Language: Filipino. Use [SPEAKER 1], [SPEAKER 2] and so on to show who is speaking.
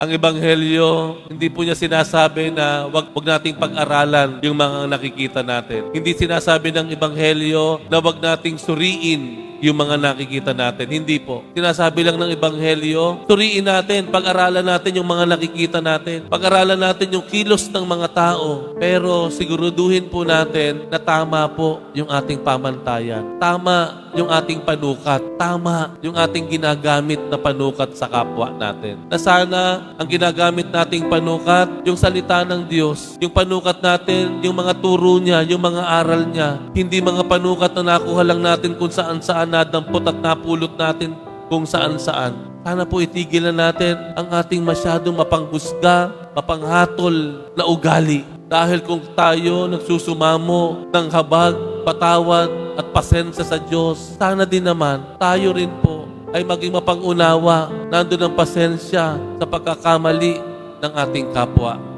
[SPEAKER 1] Ang Ebanghelyo, hindi po niya sinasabi na wag nating pag-aralan yung mga nakikita natin. Hindi sinasabi ng Ebanghelyo na wag nating suriin yung mga nakikita natin. Hindi po. Sinasabi lang ng Ebanghelyo, suriin natin, pag-aralan natin yung mga nakikita natin. Pag-aralan natin yung kilos ng mga tao. Pero siguraduhin po natin na tama po yung ating pamantayan. Tama yung ating panukat. Tama yung ating ginagamit na panukat sa kapwa natin. Na sana ang ginagamit nating panukat, yung salita ng Diyos, yung panukat natin, yung mga turo niya, yung mga aral niya, hindi mga panukat na nakuha lang natin kung saan-saan nadampot at napulot natin kung saan-saan. Sana po itigil na natin ang ating masyadong mapanghusga, mapanghatol na ugali. Dahil kung tayo nagsusumamo ng habag, patawad at pasensya sa Diyos, sana din naman tayo rin po ay maging mapangunawa, nandun ang pasensya sa pagkakamali ng ating kapwa.